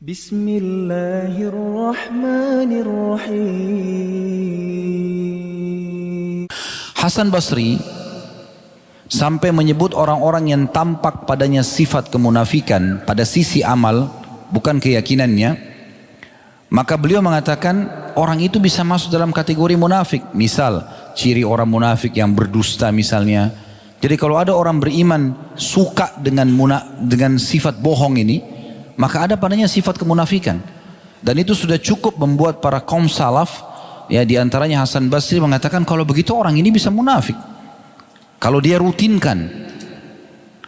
Bismillahirrahmanirrahim. Hasan Basri sampai menyebut orang-orang yang tampak padanya sifat kemunafikan pada sisi amal, bukan keyakinannya. Maka beliau mengatakan orang itu bisa masuk dalam kategori munafik. Misal ciri orang munafik yang berdusta misalnya. Jadi kalau ada orang beriman suka dengan sifat bohong ini, maka ada padanya sifat kemunafikan. Dan itu sudah cukup membuat para kaum salaf, ya diantaranya Hasan Basri mengatakan kalau begitu orang ini bisa munafik. Kalau dia rutinkan.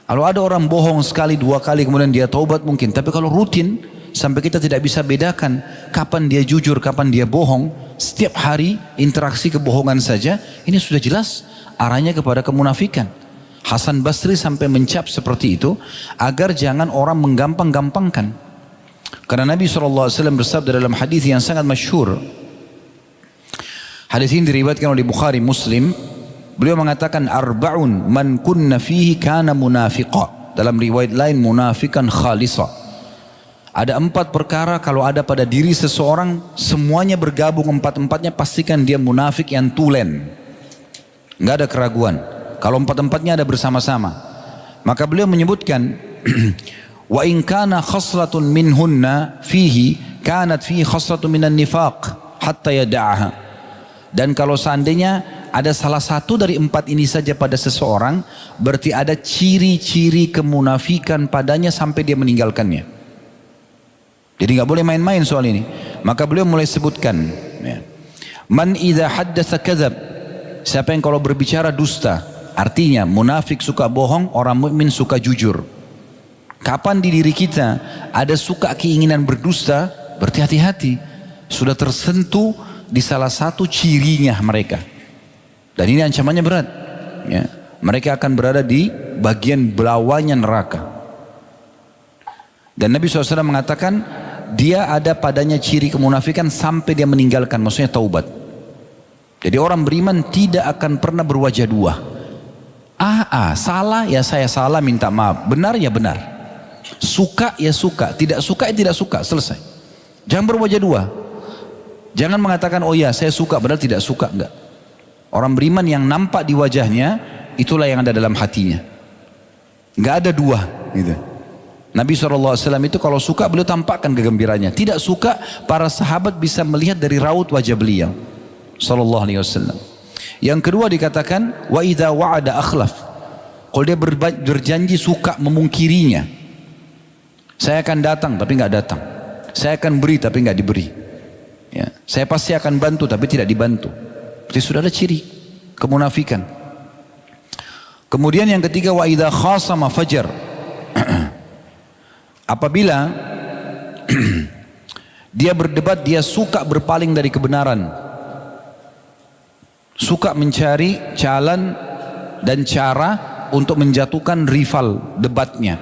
Kalau ada orang bohong sekali dua kali kemudian dia taubat mungkin. Tapi kalau rutin sampai kita tidak bisa bedakan kapan dia jujur, kapan dia bohong. Setiap hari interaksi kebohongan saja. Ini sudah jelas arahnya kepada kemunafikan. Hasan Basri sampai mencap seperti itu agar jangan orang menggampang-gampangkan. Karena Nabi SAW bersabda dalam hadis yang sangat masyhur. Hadis ini diriwayatkan oleh Bukhari Muslim. Beliau mengatakan arba'un man kunna fihi kana munafiqa. Dalam riwayat lain munafikan khalisa. Ada 4 perkara kalau ada pada diri seseorang semuanya bergabung 4-4-nya pastikan dia munafik yang tulen. Enggak ada keraguan. Kalau 4-4-nya ada bersama-sama. Maka beliau menyebutkan wa in kana khaslatun minhunna fihi kanat fihi khaslatun minan nifaq hatta yada'aha. Dan kalau seandainya ada salah satu dari 4 ini saja pada seseorang, berarti ada ciri-ciri kemunafikan padanya sampai dia meninggalkannya. Jadi nggak boleh main-main soal ini. Maka beliau mulai sebutkan, ya. Man idza haddatsa kadzab. Siapa yang kalau berbicara dusta, artinya munafik suka bohong, orang mukmin suka jujur. Kapan di diri kita ada suka keinginan berdusta, berarti hati-hati. Sudah tersentuh di salah satu cirinya mereka. Dan ini ancamannya berat. Ya. Mereka akan berada di bagian bawahnya neraka. Dan Nabi SAW mengatakan dia ada padanya ciri kemunafikan sampai dia meninggalkan, maksudnya taubat. Jadi orang beriman tidak akan pernah berwajah dua. Salah ya saya salah minta maaf, benar ya benar. Suka ya suka, tidak suka ya tidak suka, selesai. Jangan berwajah dua. Jangan mengatakan oh ya saya suka padahal tidak suka, enggak. Orang beriman yang nampak di wajahnya itulah yang ada dalam hatinya. Enggak ada dua gitu. Nabi SAW itu kalau suka beliau tampakkan kegembiranya. Tidak suka para sahabat bisa melihat dari raut wajah beliau SAW. Yang kedua dikatakan wa idza wa'ada akhlaf. Kalau dia berjanji suka memungkirinya. Saya akan datang tapi enggak datang. Saya akan beri tapi enggak diberi. Ya, saya pasti akan bantu tapi tidak dibantu. Jadi sudah ada ciri kemunafikan. Kemudian yang ketiga wa idza khasama fajar. Apabila dia berdebat, dia suka berpaling dari kebenaran. Suka mencari jalan dan cara untuk menjatuhkan rival debatnya.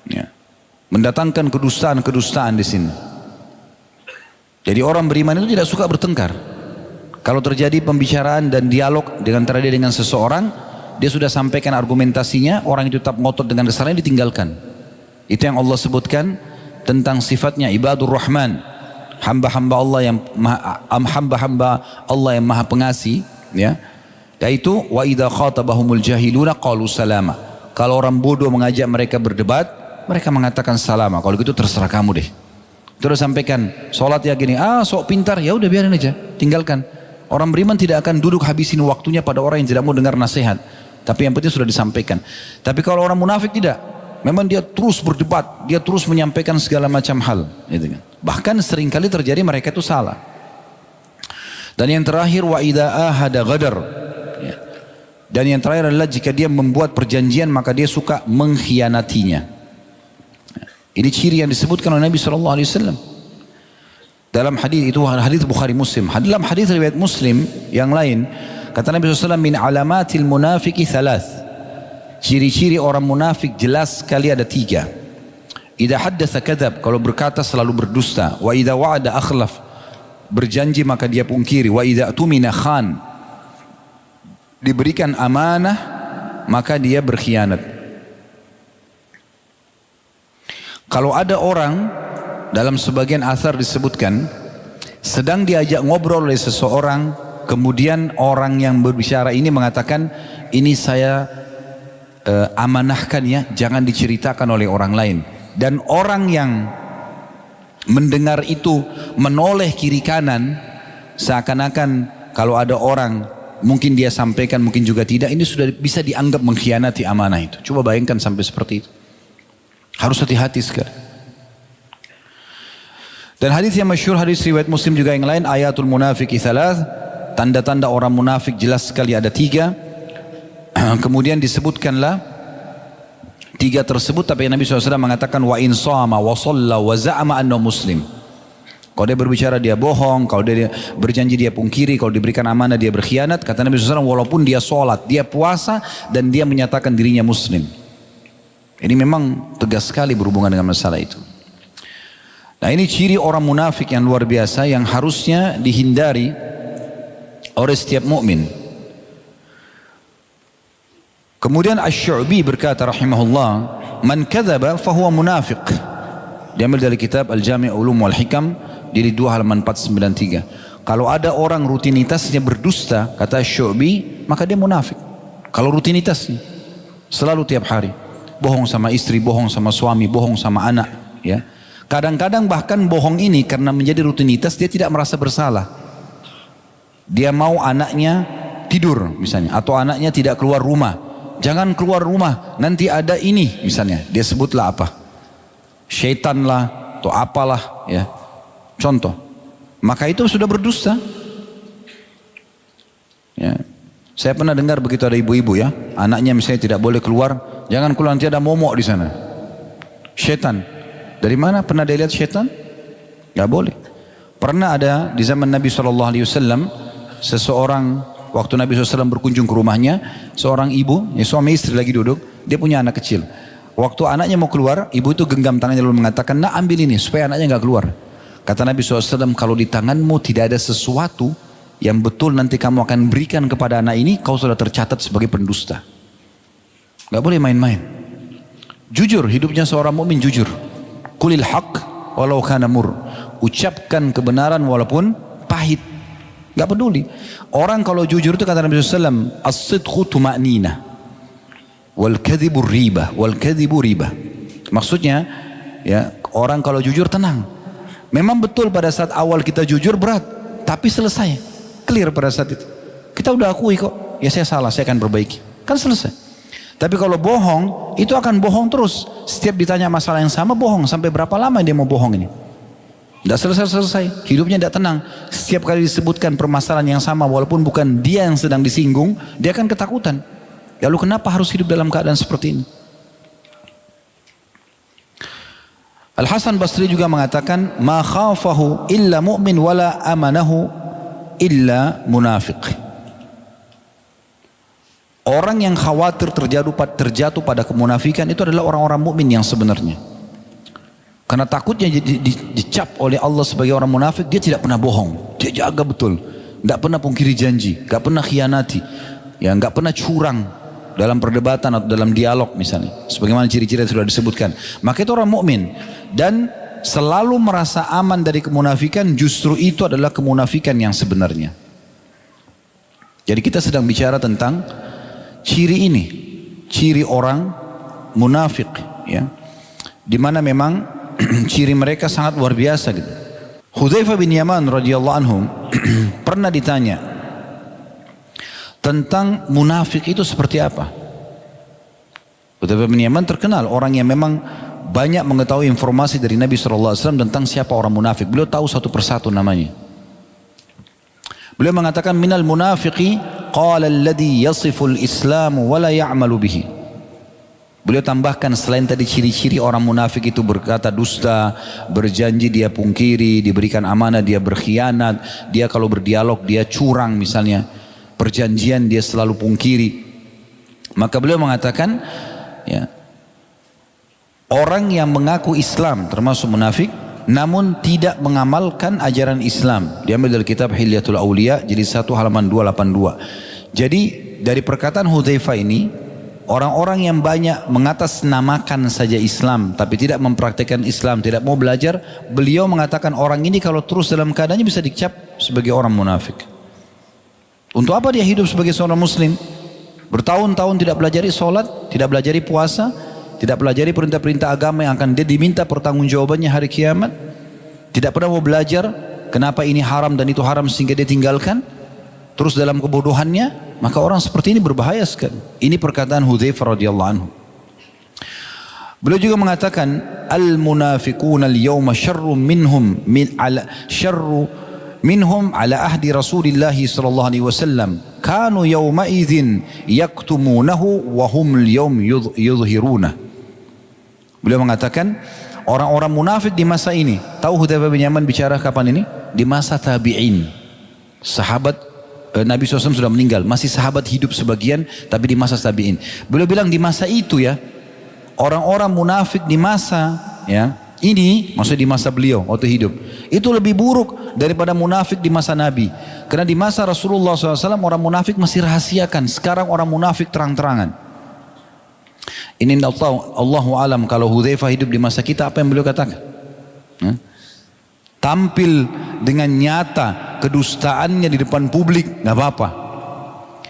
Ya. Mendatangkan kedustaan-kedustaan di sini. Jadi orang beriman itu tidak suka bertengkar. Kalau terjadi pembicaraan dan dialog antara dia dengan seseorang, dia sudah sampaikan argumentasinya, orang itu tetap ngotot dengan kesalahannya ditinggalkan. Itu yang Allah sebutkan tentang sifatnya ibadur rahman, hamba-hamba Allah yang maha pengasih, ya. Yaitu wa idza khatabahumul jahiluna qalu salama. Kalau orang bodoh mengajak mereka berdebat, mereka mengatakan salama. Kalau gitu terserah kamu deh. Terus sampaikan sholat ya gini, sok pintar, ya udah biarin aja, tinggalkan. Orang beriman tidak akan duduk habisin waktunya pada orang yang tidak mau dengar nasihat. Tapi yang penting sudah disampaikan. Tapi kalau orang munafik tidak, memang dia terus berdebat, dia terus menyampaikan segala macam hal. Gitu kan. Bahkan seringkali terjadi mereka itu salah. Dan yang terakhir wa idza ahada ghadar. Ya. Dan yang terakhir adalah jika dia membuat perjanjian maka dia suka mengkhianatinya. Ini ciri yang disebutkan oleh Nabi SAW. Dalam hadis itu hadis Bukhari Muslim. Dalam hadis riwayat Muslim yang lain kata Nabi SAW min alamatil munafiki thalath. Ciri-ciri orang munafik jelas sekali ada 3. Idza haddatsa kadzab, kalau berkata selalu berdusta. Wa idza wa'ada akhlaf, berjanji maka dia pungkiri. Wa idza tumina khan, diberikan amanah maka dia berkhianat. Kalau ada orang dalam sebagian athar disebutkan sedang diajak ngobrol oleh seseorang, kemudian orang yang berbicara ini mengatakan, ini saya amanahkan ya, jangan diceritakan oleh orang lain. Dan orang yang mendengar itu menoleh kiri kanan, seakan-akan kalau ada orang mungkin dia sampaikan, mungkin juga tidak. Ini sudah bisa dianggap mengkhianati amanah itu. Coba bayangkan sampai seperti itu. Harus hati-hati sekali. Dan hadis yang masyhur, hadis riwayat Muslim juga yang lain, ayatul munafiqi thalath, tanda-tanda orang munafik jelas sekali ada 3. Kemudian disebutkanlah 3 tersebut, tapi Nabi SAW mengatakan wa in shama wa shalla wa za'ama annahu muslim. Kalau dia berbicara dia bohong, kalau dia berjanji dia pungkiri, kalau diberikan amanah dia berkhianat. Kata Nabi SAW, walaupun dia sholat, dia puasa, dan dia menyatakan dirinya muslim. Ini memang tegas sekali berhubungan dengan masalah itu. Nah, ini ciri orang munafik yang luar biasa yang harusnya dihindari oleh setiap mukmin. Kemudian Asy-Syu'bi berkata rahimahullah, man kadzaba fahuwa munafiq. Diambil dari kitab Al-Jami' Ulum wal Hikam, jilid 2 halaman 493. Kalau ada orang rutinitasnya berdusta, kata Asy-Syu'bi, maka dia munafik. Kalau rutinitasnya selalu tiap hari bohong sama istri, bohong sama suami, bohong sama anak, ya. Kadang-kadang bahkan bohong ini karena menjadi rutinitas, dia tidak merasa bersalah. Dia mau anaknya tidur misalnya, atau anaknya tidak keluar rumah. Jangan keluar rumah, nanti ada ini misalnya. Dia sebutlah apa? Syaitan lah, atau apalah ya. Contoh. Maka itu sudah berdusta. Ya. Saya pernah dengar begitu ada ibu-ibu ya, anaknya misalnya tidak boleh keluar, jangan keluar nanti ada momok di sana. Syaitan. Dari mana pernah dia lihat syaitan? Gak boleh. Pernah ada di zaman Nabi SAW, seseorang, waktu Nabi SAW berkunjung ke rumahnya, seorang ibu, ya suami istri lagi duduk, dia punya anak kecil. Waktu anaknya mau keluar, ibu itu genggam tangannya lalu mengatakan, nak ambil ini supaya anaknya gak keluar. Kata Nabi SAW, kalau di tanganmu tidak ada sesuatu yang betul nanti kamu akan berikan kepada anak ini, kau sudah tercatat sebagai pendusta. Gak boleh main-main. Jujur, hidupnya seorang mukmin jujur. Qulil haq walau kana mur. Ucapkan kebenaran walaupun pahit. Gak peduli. Orang kalau jujur itu kata Nabi SAW, as-sidqu tuma'nina wal kadhibu riba wal kadhibu riba. Maksudnya ya, orang kalau jujur tenang. Memang betul pada saat awal kita jujur berat, tapi selesai, clear pada saat itu. Kita udah akui kok, ya saya salah, saya akan perbaiki. Kan selesai. Tapi kalau bohong, itu akan bohong terus. Setiap ditanya masalah yang sama bohong. Sampai berapa lama dia mau bohong ini? Tidak selesai-selesai. Hidupnya tidak tenang. Setiap kali disebutkan permasalahan yang sama, walaupun bukan dia yang sedang disinggung, dia akan ketakutan. Lalu kenapa harus hidup dalam keadaan seperti ini? Al-Hasan Basri juga mengatakan, ma khafahu illa mu'min wala amanahu illa munafiq. Orang yang khawatir terjatuh pada kemunafikan itu adalah orang-orang mukmin yang sebenarnya. Karena takutnya dicap oleh Allah sebagai orang munafik, dia tidak pernah bohong, dia jaga betul, tidak pernah pungkiri janji, tidak pernah khianati, ya nggak pernah curang dalam perdebatan atau dalam dialog misalnya. Sebagaimana ciri-ciri yang sudah disebutkan. Maka itu orang mukmin dan selalu merasa aman dari kemunafikan. Justru itu adalah kemunafikan yang sebenarnya. Jadi kita sedang bicara tentang ciri ini, ciri orang munafik, ya, dimana memang ciri mereka sangat luar biasa gitu. Hudzaifah bin Yaman radhiyallahu anhu pernah ditanya tentang munafik itu seperti apa. Hudzaifah bin Yaman terkenal orang yang memang banyak mengetahui informasi dari Nabi SAW tentang siapa orang munafik. Beliau tahu satu persatu namanya. Beliau mengatakan minal munafiqi qala alladhi yasiful islam wa la ya'malu bihi. Beliau tambahkan selain tadi ciri-ciri orang munafik itu berkata dusta, berjanji dia pungkiri, diberikan amanah dia berkhianat, dia kalau berdialog dia curang misalnya, perjanjian dia selalu pungkiri. Maka beliau mengatakan ya, orang yang mengaku Islam termasuk munafik namun tidak mengamalkan ajaran Islam. Diambil dari kitab Hilyatul Auliya jilid 1 halaman 282. Jadi dari perkataan Hudzaifah ini Orang-orang yang banyak mengatasnamakan saja Islam tapi tidak mempraktikkan Islam, tidak mau belajar, beliau mengatakan orang ini kalau terus dalam keadaannya bisa dicap sebagai orang munafik. Untuk apa dia hidup sebagai seorang muslim? Bertahun-tahun tidak pelajari sholat, tidak pelajari puasa, tidak pelajari perintah-perintah agama yang akan dia diminta pertanggungjawabannya hari kiamat. Tidak pernah mau belajar kenapa ini haram dan itu haram sehingga dia tinggalkan. Terus dalam kebodohannya, maka orang seperti ini berbahaya sekali. Ini perkataan Hudzaifah radhiyallahu anhu. Beliau juga mengatakan, al-munafiquna al-yawma syarrun minhum ala ahdi Rasulillah sallallahu alaihi wasallam. Kanu yawma idzin yaktumunahu wa hum al-yawm yudhhiruna. Beliau mengatakan, orang-orang munafik di masa ini, tahu Hudzaifah bin Yaman bicara kapan ini? Di masa tabi'in. Sahabat Nabi SAW sudah meninggal, masih sahabat hidup sebagian, tapi di masa tabi'in. Beliau bilang di masa itu ya, orang-orang munafik di masa ya ini, maksudnya di masa beliau waktu hidup, itu lebih buruk daripada munafik di masa Nabi. Karena di masa Rasulullah SAW orang munafik masih rahasiakan, sekarang orang munafik terang-terangan. Ini Allahu alam kalau Hudzaifah hidup di masa kita, apa yang beliau katakan? Tampil dengan nyata kedustaannya di depan publik, nggak apa-apa.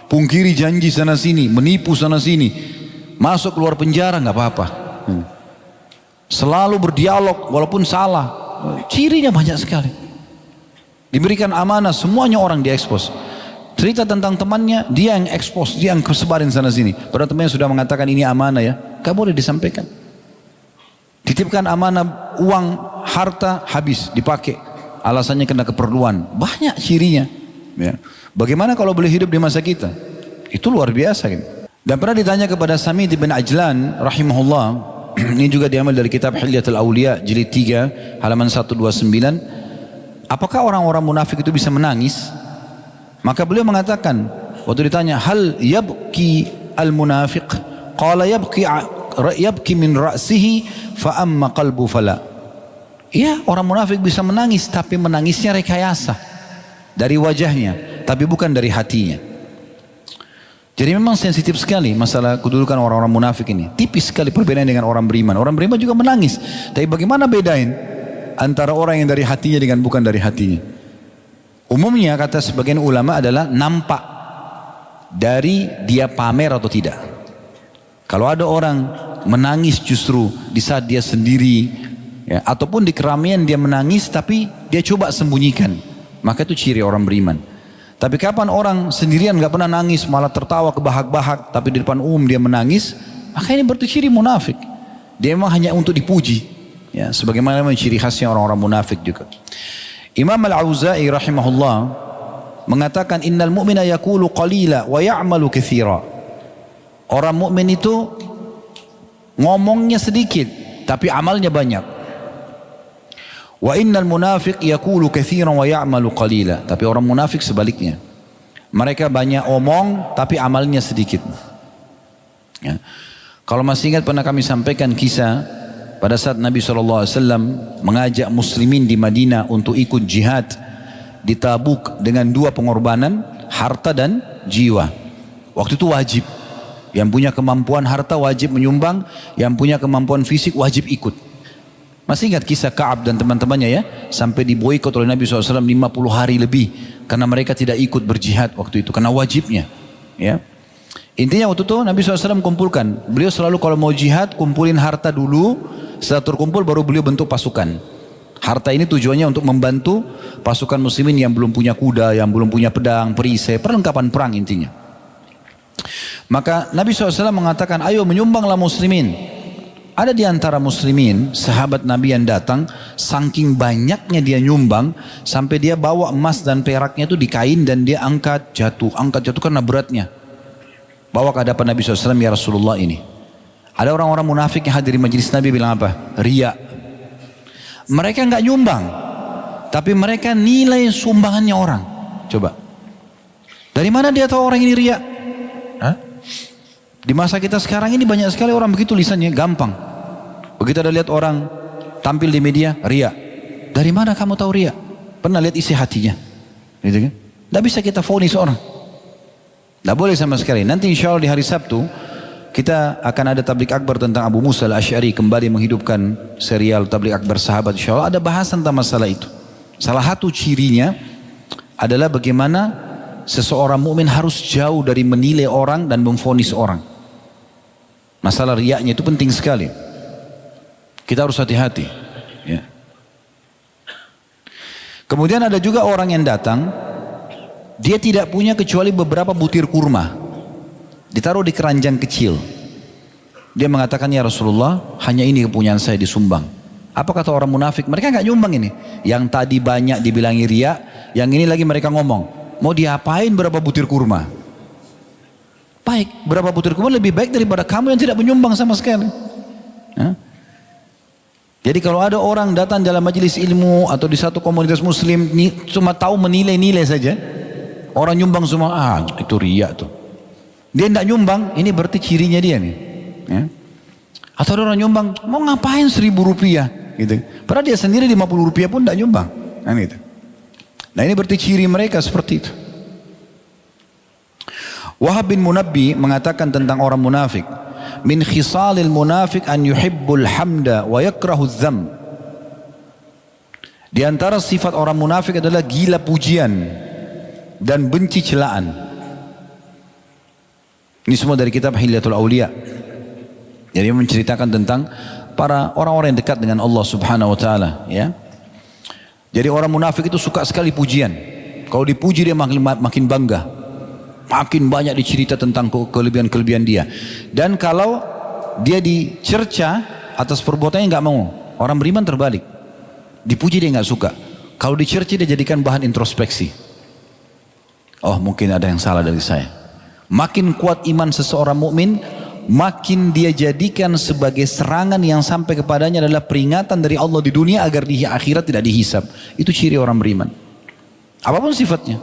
Pungkiri janji sana sini, menipu sana sini, masuk keluar penjara nggak apa-apa. Selalu berdialog walaupun salah, cirinya banyak sekali. Diberikan amanah, semuanya orang diekspos. Cerita tentang temannya, dia yang ekspos, dia yang sebarin sana sini. Padahal temannya sudah mengatakan ini amanah ya, nggak boleh disampaikan. Titipkan amanah uang, harta, habis, dipakai. Alasannya kena keperluan. Banyak cirinya. Ya. Bagaimana kalau boleh hidup di masa kita? Itu luar biasa. Kan? Dan pernah ditanya kepada Samit bin Ajlan, rahimahullah. Ini juga diambil dari kitab Hilyatul Awliya, jilid 3, halaman 129. Apakah orang-orang munafik itu bisa menangis? Maka beliau mengatakan, waktu ditanya, hal yabki al-munafiq? Qala yabki min ra'sihi fa amma qalbu fala. Ya, orang munafik bisa menangis, tapi menangisnya rekayasa dari wajahnya, tapi bukan dari hatinya. Jadi memang sensitif sekali masalah kedudukan orang-orang munafik ini. Tipis sekali perbedaan dengan orang beriman. Orang beriman juga menangis, tapi bagaimana bedain antara orang yang dari hatinya dengan bukan dari hatinya? Umumnya kata sebagian ulama adalah nampak dari dia pamer atau tidak. Kalau ada orang menangis justru di saat dia sendiri, ya, ataupun di keramaian dia menangis tapi dia coba sembunyikan, maka itu ciri orang beriman. Tapi kapan orang sendirian gak pernah nangis, malah tertawa kebahak-bahak, tapi di depan umum dia menangis, maka ini berarti ciri munafik. Dia memang hanya untuk dipuji, ya, sebagaimana ciri khasnya orang-orang munafik juga. Imam Al-Auza'i rahimahullah mengatakan, innal mu'mina yaqulu qalila wa ya'malu katsira. Orang mukmin itu ngomongnya sedikit tapi amalnya banyak. Wa innal munafiq yaqulu katsiran wa ya'malu qalila. Tapi orang munafik sebaliknya. Mereka banyak omong tapi amalnya sedikit. Ya. Kalau masih ingat pernah kami sampaikan kisah pada saat Nabi SAW mengajak muslimin di Madinah untuk ikut jihad di Tabuk dengan 2 pengorbanan, harta dan jiwa. Waktu itu wajib. Yang punya kemampuan harta wajib menyumbang, yang punya kemampuan fisik wajib ikut. Masih ingat kisah Ka'ab dan teman-temannya ya? Sampai diboikot oleh Nabi SAW 50 hari lebih. Karena mereka tidak ikut berjihad waktu itu, karena wajibnya. Ya. Intinya waktu itu Nabi SAW kumpulkan. Beliau selalu kalau mau jihad kumpulin harta dulu, setelah terkumpul baru beliau bentuk pasukan. Harta ini tujuannya untuk membantu pasukan muslimin yang belum punya kuda, yang belum punya pedang, perisai, perlengkapan perang intinya. Maka Nabi SAW mengatakan, ayo menyumbanglah muslimin. Ada di antara muslimin, sahabat Nabi yang datang, saking banyaknya dia nyumbang, sampai dia bawa emas dan peraknya itu di kain dan dia angkat jatuh karena beratnya. Bawa ke hadapan Nabi SAW, ya Rasulullah ini. Ada orang-orang munafik yang hadir di majelis Nabi bilang apa? Riya. Mereka nggak nyumbang, tapi mereka nilai sumbangannya orang. Coba. Dari mana dia tahu orang ini riya? Hah? Di masa kita sekarang ini banyak sekali orang begitu lisannya, gampang. Begitu ada lihat orang tampil di media, riya. Dari mana kamu tahu riya? Pernah lihat isi hatinya? Gitu kan? Tidak bisa kita vonis orang. Tidak boleh sama sekali. Nanti insya Allah di hari Sabtu kita akan ada tablik akbar tentang Abu Musa al-Asy'ari, kembali menghidupkan serial tablik akbar sahabat, insyaallah ada bahasan tentang masalah itu. Salah satu cirinya adalah bagaimana seseorang mukmin harus jauh dari menilai orang dan memvonis orang. Masalah riyaknya itu penting sekali. Kita harus hati-hati. Ya. Kemudian ada juga orang yang datang, dia tidak punya kecuali beberapa butir kurma, ditaruh di keranjang kecil. Dia mengatakan, ya Rasulullah, hanya ini kepunyaan saya disumbang. Apa kata orang munafik? Mereka nggak nyumbang ini. Yang tadi banyak dibilangi riya, yang ini lagi mereka ngomong, mau diapain berapa butir kurma? Baik, berapa butir kurma lebih baik daripada kamu yang tidak menyumbang sama sekali. Hah? Jadi kalau ada orang datang dalam majelis ilmu atau di satu komunitas muslim cuma tahu menilai-nilai saja, orang nyumbang semua, itu riya tuh. Dia tidak nyumbang, ini berarti cirinya dia nih. Ya. Atau ada orang nyumbang, mau ngapain 1.000 rupiah? Gitu. Padahal dia sendiri 50 rupiah pun tidak nyumbang. Gitu. Nah ini berarti ciri mereka seperti itu. Wahab bin Munabbi mengatakan tentang orang munafik, min khisalil munafik an yuhibbul hamda wa yakrahul dzam. Di antara sifat orang munafik adalah gila pujian dan benci celaan. Ini semua dari kitab Hilyatul Auliya. Jadi menceritakan tentang para orang-orang yang dekat dengan Allah Subhanahu wa taala, ya. Jadi orang munafik itu suka sekali pujian. Kalau dipuji dia makin bangga. Makin banyak dicerita tentang kelebihan-kelebihan dia. Dan kalau dia dicerca atas perbuatannya nggak mau. Orang beriman terbalik. Dipuji dia nggak suka. Kalau dicerca dia jadikan bahan introspeksi. Oh mungkin ada yang salah dari saya. Makin kuat iman seseorang mukmin, makin dia jadikan sebagai serangan yang sampai kepadanya adalah peringatan dari Allah di dunia agar di akhirat tidak dihisab. Itu ciri orang beriman. Apapun sifatnya.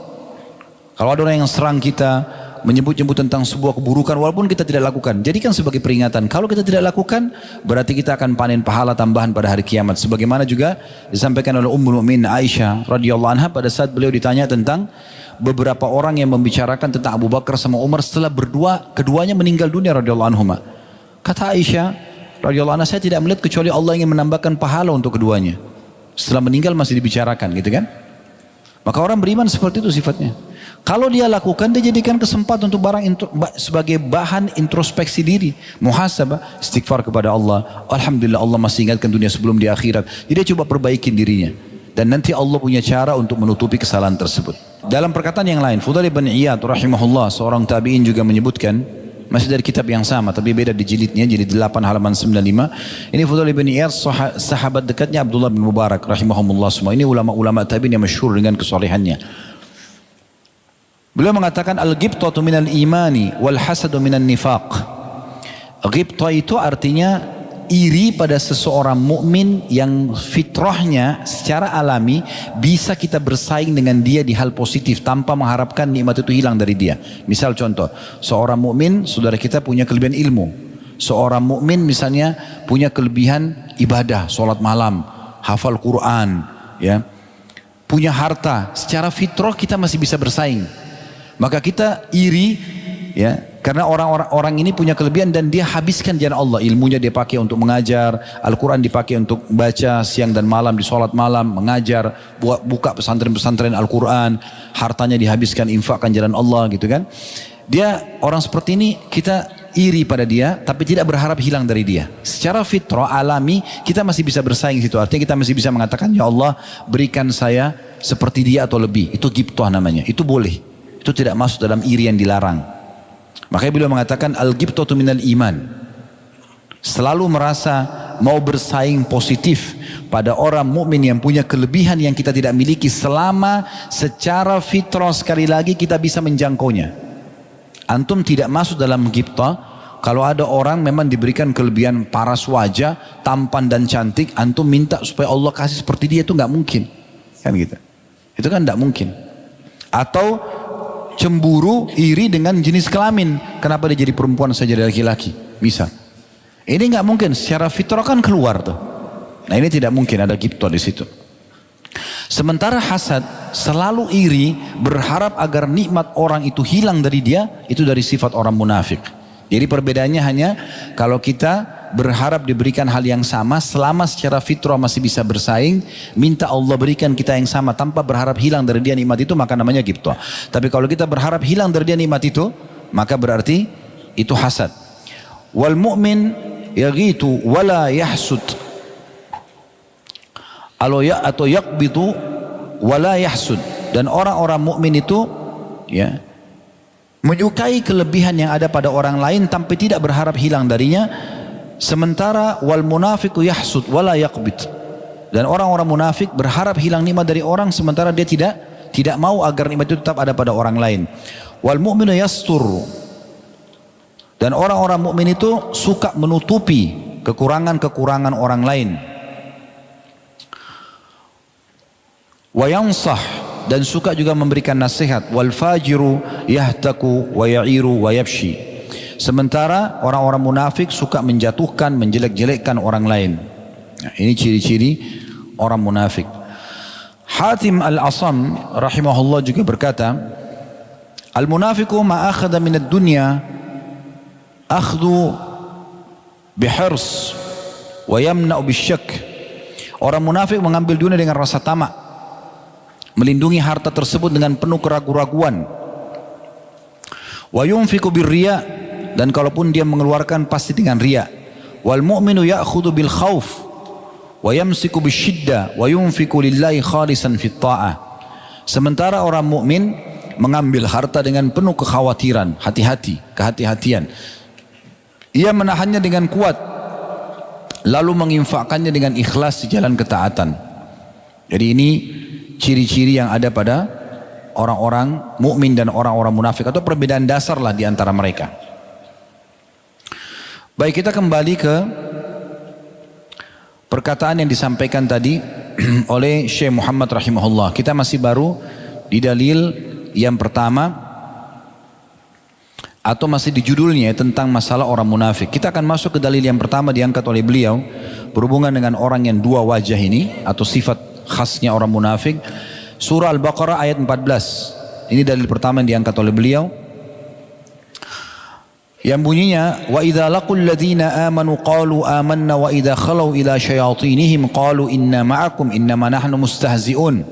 Kalau ada orang yang serang kita, menyebut-nyebut tentang sebuah keburukan walaupun kita tidak lakukan, jadikan sebagai peringatan. Kalau kita tidak lakukan, berarti kita akan panen pahala tambahan pada hari kiamat. Sebagaimana juga disampaikan oleh Ummul Mukminin Aisyah radhiyallahu anha pada saat beliau ditanya tentang beberapa orang yang membicarakan tentang Abu Bakar sama Umar setelah keduanya meninggal dunia radhiyallahu anhuma. Kata Aisyah radhiyallahu anha, saya tidak melihat kecuali Allah ingin menambahkan pahala untuk keduanya. Setelah meninggal masih dibicarakan, gitu kan? Maka orang beriman seperti itu sifatnya. Kalau dia lakukan, dia jadikan kesempatan untuk sebagai bahan introspeksi diri, muhasabah, istighfar kepada Allah. Alhamdulillah Allah masih ingatkan dunia sebelum di akhirat. Jadi dia coba perbaikin dirinya. Dan nanti Allah punya cara untuk menutupi kesalahan tersebut. Dalam perkataan yang lain, Fudail bin Iyad rahimahullah, seorang tabi'in juga menyebutkan, masih dari kitab yang sama tapi beda di jilidnya, jilid 8 halaman 95. Ini Fudail bin Iyad, sahabat dekatnya Abdullah bin Mubarak rahimahumullah semua. Ini ulama-ulama tabi'in yang masyhur dengan kesolehannya. Beliau mengatakan al-ghibtatu minal imani wal hasadu minan nifaq. Ghibtah itu artinya iri pada seseorang mukmin yang fitrahnya secara alami bisa kita bersaing dengan dia di hal positif tanpa mengharapkan nikmat itu hilang dari dia. Misal contoh, seorang mukmin saudara kita punya kelebihan ilmu. Seorang mukmin misalnya punya kelebihan ibadah, sholat malam, hafal Quran, ya. Punya harta, secara fitrah kita masih bisa bersaing. Maka kita iri, ya, karena orang-orang ini punya kelebihan dan dia habiskan jalan Allah. Ilmunya dia pakai untuk mengajar, Al-Quran dipakai untuk baca siang dan malam, di sholat malam, mengajar, buka pesantren-pesantren Al-Quran, hartanya dihabiskan, infakkan jalan Allah, gitu kan. Dia orang seperti ini kita iri pada dia, tapi tidak berharap hilang dari dia. Secara fitrah alami kita masih bisa bersaing situ. Artinya kita masih bisa mengatakan, ya Allah berikan saya seperti dia atau lebih. Itu ghibtah namanya. Itu boleh. Itu tidak masuk dalam iri yang dilarang. Makanya beliau mengatakan al-ghibtatu minal iman. Selalu merasa mau bersaing positif pada orang mukmin yang punya kelebihan yang kita tidak miliki selama secara fitrah sekali lagi kita bisa menjangkaunya. Antum tidak masuk dalam ghibtah kalau ada orang memang diberikan kelebihan paras wajah, tampan dan cantik, antum minta supaya Allah kasih seperti dia, itu nggak mungkin. Kan gitu. Itu kan nggak mungkin. Atau cemburu, iri dengan jenis kelamin. Kenapa dia jadi perempuan saja dari laki-laki? Bisa. Ini nggak mungkin. Secara fitrah kan keluar tuh. Nah ini tidak mungkin ada ghibtah di situ. Sementara hasad, selalu iri, berharap agar nikmat orang itu hilang dari dia, itu dari sifat orang munafik. Jadi perbedaannya hanya kalau kita berharap diberikan hal yang sama, selama secara fitrah masih bisa bersaing, minta Allah berikan kita yang sama tanpa berharap hilang dari dia nikmat itu, maka namanya ghibthah. Tapi kalau kita berharap hilang dari dia nikmat itu, maka berarti itu hasad. Wal mu'min yaghitu wala yahsud. Atau yaqbitu wala yahsud. Dan orang-orang mukmin itu ya menyukai kelebihan yang ada pada orang lain tanpa tidak berharap hilang darinya. Sementara wal munafiqu yahsud wala yaqbit. Dan orang-orang munafik berharap hilang nikmat dari orang sementara dia tidak mau agar nikmat itu tetap ada pada orang lain. Wal mu'minu yastur. Dan orang-orang mukmin itu suka menutupi kekurangan-kekurangan orang lain. Wa yansah, dan suka juga memberikan nasihat. Wal fajiru yahtaku wa ya'iru wa yabshi. Sementara orang-orang munafik suka menjatuhkan, menjelek-jelekkan orang lain. Nah, ini ciri-ciri orang munafik. Hatim al-Asam rahimahullah juga berkata, al-munafiqu ma akhadha min ad-dunya akhdu bihirs wa yamna'u bisyak. Orang munafik mengambil dunia dengan rasa tamak, melindungi harta tersebut dengan penuh keraguan-raguan. Wa yunfiqu birriya, dan kalaupun dia mengeluarkan pasti dengan riya. Wal mu'minu ya'khudhu bil khauf wa yamsiku bisyiddah wa yunfiqu lillahi khalisan fit ta'ah. Sementara orang mukmin mengambil harta dengan penuh kekhawatiran, kehati-hatian. Ia menahannya dengan kuat, lalu menginfakkannya dengan ikhlas di jalan ketaatan. Jadi ini ciri-ciri yang ada pada orang-orang mukmin dan orang-orang munafik, atau perbedaan dasar lah di antara mereka. Baik, kita kembali ke perkataan yang disampaikan tadi oleh Syekh Muhammad rahimahullah. Kita masih baru di dalil yang pertama, atau masih di judulnya tentang masalah orang munafik. Kita akan masuk ke dalil yang pertama diangkat oleh beliau berhubungan dengan orang yang dua wajah ini, atau sifat khasnya orang munafik. Surah Al-Baqarah ayat 14. Ini dalil pertama yang diangkat oleh beliau, yang bunyinya, wa idza laqul ladzina amanu qalu amanna wa idza khalau ila syayatinihim qalu inna ma'akum innama nahnu mustahzi'un.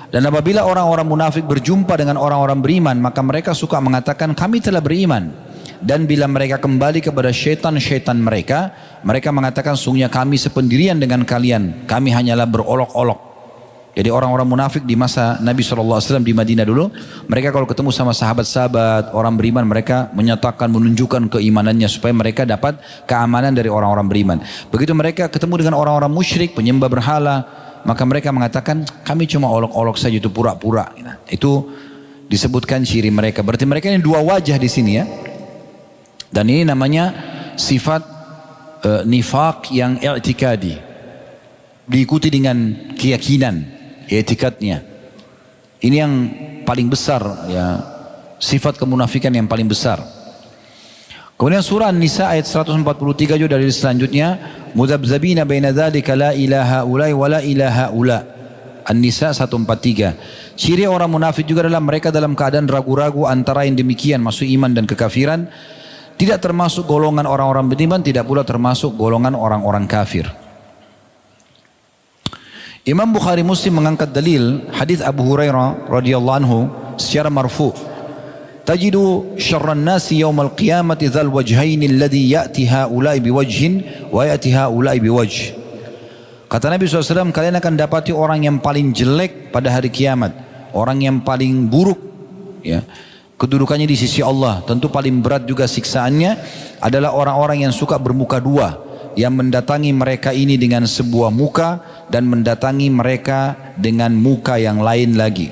Dan apabila orang-orang munafik berjumpa dengan orang-orang beriman, maka mereka suka mengatakan kami telah beriman. Dan bila mereka kembali kepada syaitan-syaitan mereka, mereka mengatakan sungguhnya kami sependirian dengan kalian, kami hanyalah berolok-olok. Jadi orang-orang munafik di masa Nabi SAW di Madinah dulu, mereka kalau ketemu sama sahabat-sahabat orang beriman, mereka menyatakan, menunjukkan keimanannya supaya mereka dapat keamanan dari orang-orang beriman. Begitu mereka ketemu dengan orang-orang musyrik, penyembah berhala, maka mereka mengatakan kami cuma olok-olok saja, itu pura-pura. Itu disebutkan ciri mereka. Berarti mereka ini dua wajah di sini ya. Dan ini namanya sifat nifaq yang i'tikadi, diikuti dengan keyakinan, i'tikadnya. Ini yang paling besar ya, sifat kemunafikan yang paling besar. Kemudian surah An-Nisa ayat 143 juga dari selanjutnya, mudzabzabina baina dzalika la ilaha ulai wa la ilaha ula. An-Nisa 143. Ciri orang munafik juga adalah mereka dalam keadaan ragu-ragu antara yang demikian, masuk iman dan kekafiran. Tidak termasuk golongan orang-orang beriman, tidak pula termasuk golongan orang-orang kafir. Imam Bukhari Muslim mengangkat dalil hadis Abu Hurairah radhiyallahu anhu secara marfu'. Tajidu syarran nasi yaumal qiyamati dzal wajhaini alladhi ya'ti haula'i biwajhin wa ya'ti haula'i biwajh. Kata Nabi SAW, kalian akan dapati orang yang paling jelek pada hari kiamat, orang yang paling buruk ya kedudukannya di sisi Allah, tentu paling berat juga siksaannya, adalah orang-orang yang suka bermuka dua, yang mendatangi mereka ini dengan sebuah muka dan mendatangi mereka dengan muka yang lain lagi,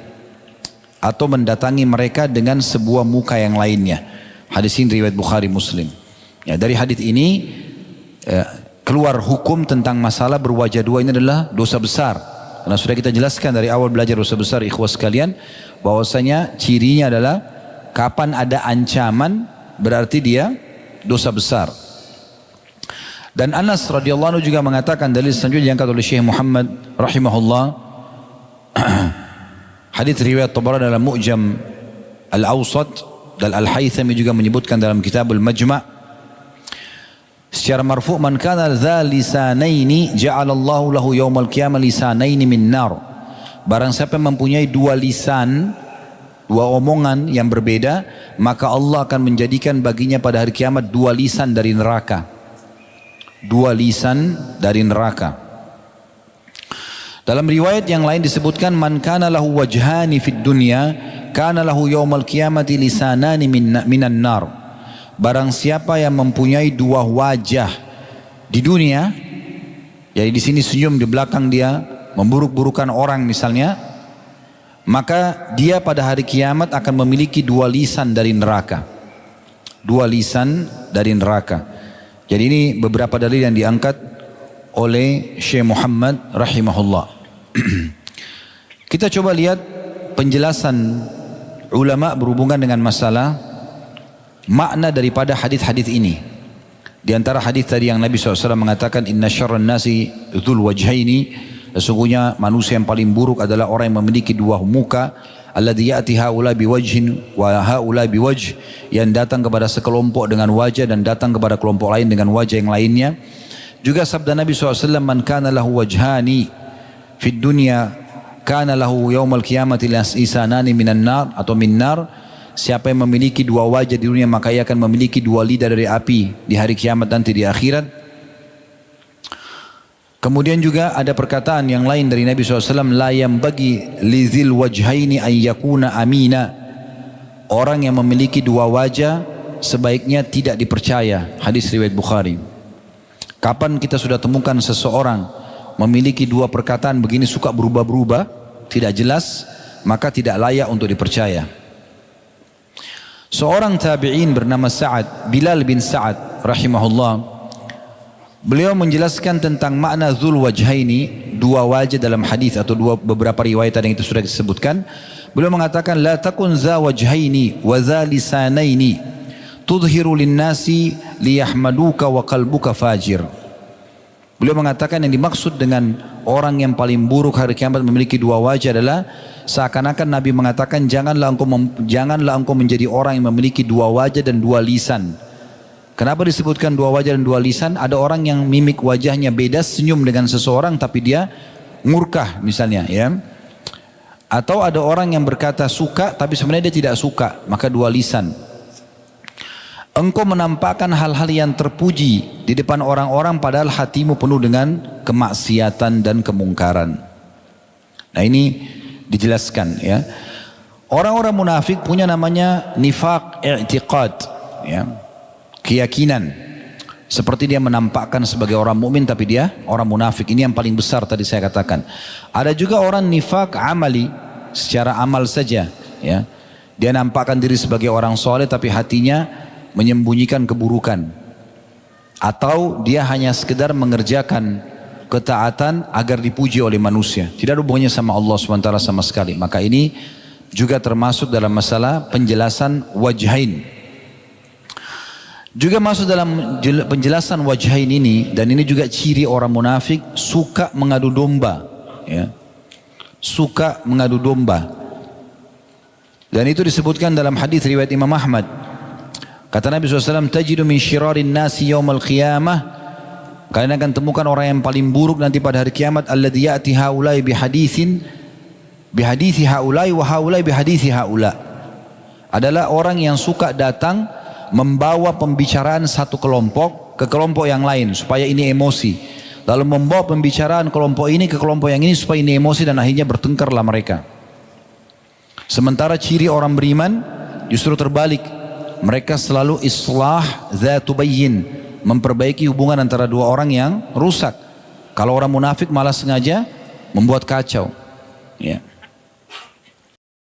atau mendatangi mereka dengan sebuah muka yang lainnya. Hadis ini riwayat Bukhari Muslim. Ya, dari hadis ini keluar hukum tentang masalah berwajah dua ini adalah dosa besar. Karena sudah kita jelaskan dari awal belajar dosa besar, ikhwas sekalian, bahwasanya cirinya adalah kapan ada ancaman berarti dia dosa besar. Dan Anas radhiyallahu anhu juga mengatakan, dalil selanjutnya diangkat oleh Syekh Muhammad rahimahullah, hadis riwayat Tabarani dalam Mu'jam Al-Awsat, dan Al-Haythami juga menyebutkan dalam Kitabul Majma', Secara marfu, man kana dza lisanaini ja'alallahu lahu yaumal qiyamah lisanaini min nar. Barang siapa yang mempunyai dua lisan, dua omongan yang berbeda, maka Allah akan menjadikan baginya pada hari kiamat dua lisan dari neraka. Dua lisan dari neraka. Dalam riwayat yang lain disebutkan, man kana lahu wajhani fid dunya kana lahu yaumal qiyamati lisanani minan nar. Barang siapa yang mempunyai dua wajah di dunia, jadi di sini senyum, di belakang dia memburuk-burukan orang misalnya, maka dia pada hari kiamat akan memiliki dua lisan dari neraka. Dua lisan dari neraka. Jadi ini beberapa dalil yang diangkat oleh Syekh Muhammad rahimahullah. Kita coba lihat penjelasan ulama berhubungan dengan masalah makna daripada hadis-hadis ini. Di antara hadis tadi yang Nabi SAW mengatakan, inna syarran nasi dzul wajhaini, sesungguhnya manusia yang paling buruk adalah orang yang memiliki dua muka, alladzi ya'ti haula biwajhin wa haula biwajh, yang datang kepada sekelompok dengan wajah dan datang kepada kelompok lain dengan wajah yang lainnya. Juga sabda Nabi SAW, man kana lahu wajhani fid dunya kana lahu yaumal qiyamati lisanani minan nar atau min nar. Siapa yang memiliki dua wajah di dunia, maka ia akan memiliki dua lidah dari api di hari kiamat nanti di akhirat. Kemudian juga ada perkataan yang lain dari Nabi SAW, la yambagi lizil wajhaini an yakuna amina. Orang yang memiliki dua wajah sebaiknya tidak dipercaya. Hadis riwayat Bukhari. Kapan kita sudah temukan seseorang memiliki dua perkataan begini suka berubah-berubah, tidak jelas, maka tidak layak untuk dipercaya. Seorang tabi'in bernama Bilal bin Sa'ad rahimahullah, beliau menjelaskan tentang makna dzul wajhaini, dua wajah dalam hadis atau beberapa riwayat yang itu sudah disebutkan. Beliau mengatakan, la takun za wajhaini wa za lisanaini tudhiru linnasi liyahmaduka wa qalbuka fajir. Beliau mengatakan yang dimaksud dengan orang yang paling buruk hari kiamat memiliki dua wajah adalah seakan-akan Nabi mengatakan, janganlah engkau menjadi orang yang memiliki dua wajah dan dua lisan. Kenapa disebutkan dua wajah dan dua lisan? Ada orang yang mimik wajahnya beda, senyum dengan seseorang tapi dia murkah misalnya, ya. Atau ada orang yang berkata suka tapi sebenarnya dia tidak suka, maka dua lisan. Engkau menampakkan hal-hal yang terpuji di depan orang-orang padahal hatimu penuh dengan kemaksiatan dan kemungkaran. Nah ini dijelaskan, ya. Orang-orang munafik punya namanya nifaq i'tiqad, ya. Keyakinan. Seperti dia menampakkan sebagai orang mukmin tapi dia orang munafik. Ini yang paling besar tadi saya katakan. Ada juga orang nifaq amali, secara amal saja, ya. Dia nampakkan diri sebagai orang soleh tapi hatinya menyembunyikan keburukan. Atau dia hanya sekedar mengerjakan ketaatan agar dipuji oleh manusia, tidak ada hubungannya sama Allah SWT sama sekali. Maka ini juga termasuk dalam masalah penjelasan wajhain. Juga masuk dalam penjelasan wajhain ini, dan ini juga ciri orang munafik, suka mengadu domba, ya. Suka mengadu domba. Dan itu disebutkan dalam hadis riwayat Imam Ahmad. Kata Nabi SAW, tajidu min syirarin nasi yaumal qiyamah, kalian akan temukan orang yang paling buruk nanti pada hari kiamat, alladzi ya'ti haulai bihadithi haulai wa haulai bihadithi haula. Adalah orang yang suka datang membawa pembicaraan satu kelompok ke kelompok yang lain supaya ini emosi, lalu membawa pembicaraan kelompok ini ke kelompok yang ini supaya ini emosi, dan akhirnya bertengkarlah mereka. Sementara ciri orang beriman justru terbalik, mereka selalu islah dzatu bayyin, memperbaiki hubungan antara dua orang yang rusak. Kalau orang munafik malah sengaja membuat kacau, ya.